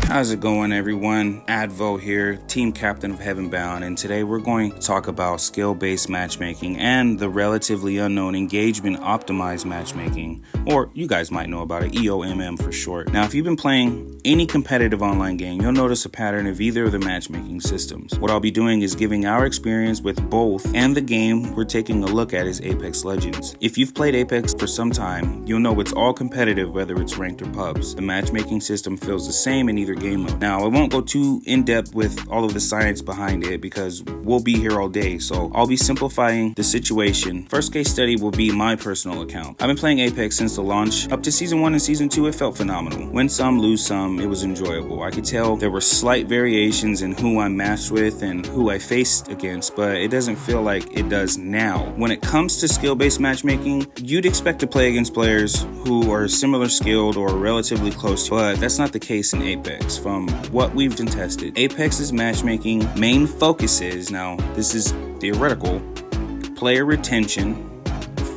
How's it going, everyone? Advo here, team captain of Heavenbound, and today we're going to talk about skill-based matchmaking and the relatively unknown Engagement Optimized Matchmaking, or you guys might know about it, EOMM for short. Now, if you've been playing any competitive online game, you'll notice a pattern of either of the matchmaking systems. What I'll be doing is giving our experience with both, and the game we're taking a look at is Apex Legends. If you've played Apex for some time, you'll know it's all competitive, whether it's ranked or pubs. The matchmaking system feels the same in either game mode. Now, I won't go too in-depth with all of the science behind it because we'll be here all day, so I'll be simplifying the situation. First case study will be my personal account. I've been playing Apex since the launch. Up to Season 1 and Season 2, it felt phenomenal. Win some, lose some, it was enjoyable. I could tell there were slight variations in who I matched with and who I faced against, but it doesn't feel like it does now. When it comes to skill-based matchmaking, you'd expect to play against players who are similar skilled or relatively close, but that's not the case in Apex. From what we've been tested, Apex's matchmaking main focus is, now this is theoretical, player retention,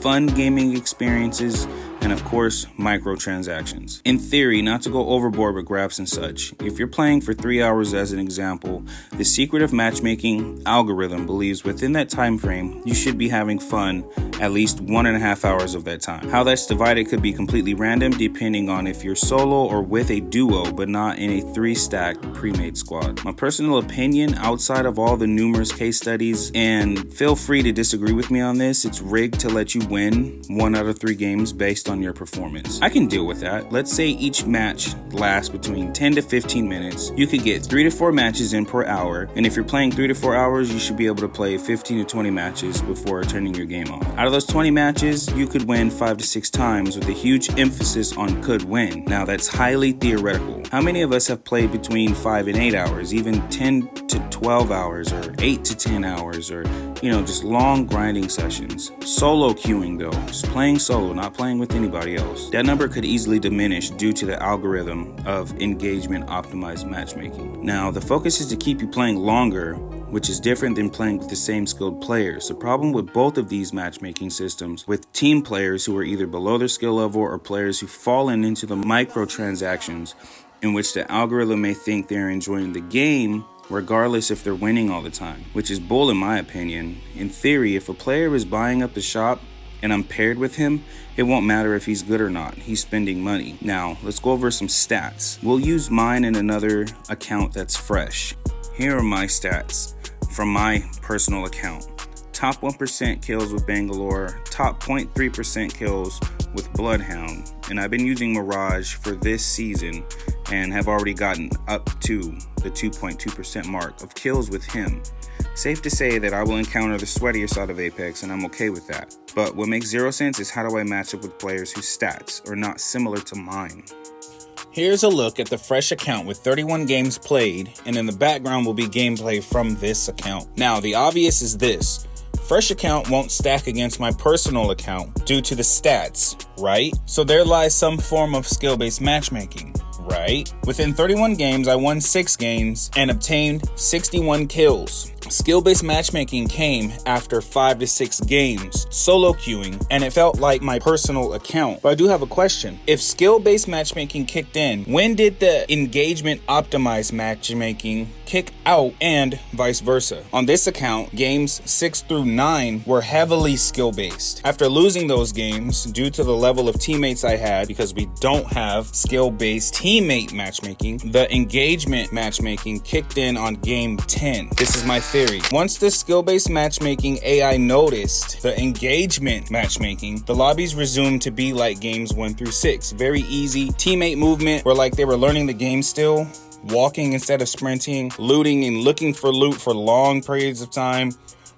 fun gaming experiences, and of course, microtransactions. In theory, not to go overboard with graphs and such, if you're playing for 3 hours as an example, the secret of matchmaking algorithm believes within that time frame, you should be having fun at least 1.5 hours of that time. How that's divided could be completely random depending on if you're solo or with a duo, but not in a 3-stack pre-made squad. My personal opinion, outside of all the numerous case studies, and feel free to disagree with me on this, it's rigged to let you win 1 out of 3 games based on your performance. I can deal with that. Let's say each match lasts between 10 to 15 minutes. You could get 3 to 4 matches in per hour, and if you're playing 3 to 4 hours, you should be able to play 15 to 20 matches before turning your game off. Out of those 20 matches, you could win 5 to 6 times with a huge emphasis on could win. Now, that's highly theoretical. How many of us have played between 5 and 8 hours, even 10 to 12 hours, or 8 to 10 hours, or just long grinding sessions? Solo queuing though, just playing solo, not playing with anybody else. That number could easily diminish due to the algorithm of Engagement Optimized Matchmaking. Now, the focus is to keep you playing longer, which is different than playing with the same skilled players. The problem with both of these matchmaking systems, with team players who are either below their skill level or players who fall into the microtransactions, in which the algorithm may think they're enjoying the game regardless if they're winning all the time, which is bull in my opinion. In theory, if a player is buying up the shop and I'm paired with him, it won't matter if he's good or not. He's spending money. Now, let's go over some stats. We'll use mine in another account that's fresh. Here are my stats from my personal account. Top 1% kills with Bangalore, top 0.3% kills with Bloodhound, and I've been using Mirage for this season and have already gotten up to the 2.2% mark of kills with him. Safe to say that I will encounter the sweatier side of Apex, and I'm okay with that. But what makes zero sense is how do I match up with players whose stats are not similar to mine? Here's a look at the fresh account with 31 games played, and in the background will be gameplay from this account. Now, the obvious is this. Fresh account won't stack against my personal account due to the stats, right? So there lies some form of skill-based matchmaking, right? Within 31 games, I won 6 games and obtained 61 kills. Skill-based matchmaking came after 5 to 6 games, solo queuing, and it felt like my personal account. But I do have a question. If skill-based matchmaking kicked in, when did the Engagement Optimized Matchmaking kick out and vice versa? On this account, games 6 through 9 were heavily skill-based. After losing those games, due to the level of teammates I had, because we don't have skill-based teammate matchmaking, the engagement matchmaking kicked in on game 10. This is my theory. Once the skill-based matchmaking AI noticed the engagement matchmaking, the lobbies resumed to be like games 1 through 6. Very easy. Teammate movement were like they were learning the game still. Walking instead of sprinting, looting and looking for loot for long periods of time,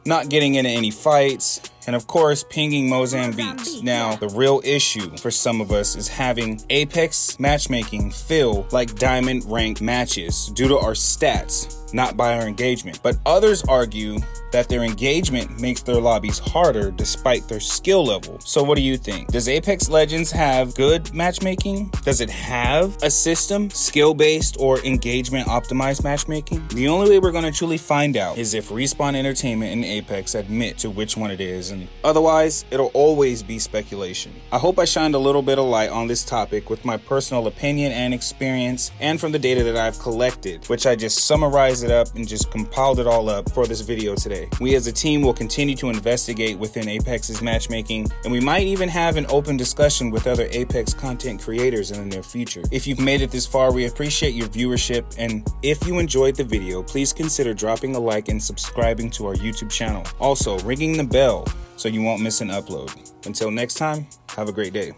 not getting into any fights, and of course, pinging Mozambique. Now, the real issue for some of us is having Apex matchmaking feel like diamond ranked matches due to our stats. not buyer engagement. But others argue that their engagement makes their lobbies harder despite their skill level. So what do you think? Does Apex Legends have good matchmaking? Does it have a system, skill-based or engagement optimized matchmaking? The only way we're going to truly find out is if Respawn Entertainment and Apex admit to which one it is, and otherwise it'll always be speculation. I hope I shined a little bit of light on this topic with my personal opinion and experience, and from the data that I've collected, which I just summarized it up and just compiled it all up for this video today. We as a team will continue to investigate within Apex's matchmaking, and we might even have an open discussion with other Apex content creators in the near future. If you've made it this far, we appreciate your viewership, and if you enjoyed the video, please consider dropping a like and subscribing to our YouTube channel. Also, ringing the bell so you won't miss an upload. Until next time, have a great day.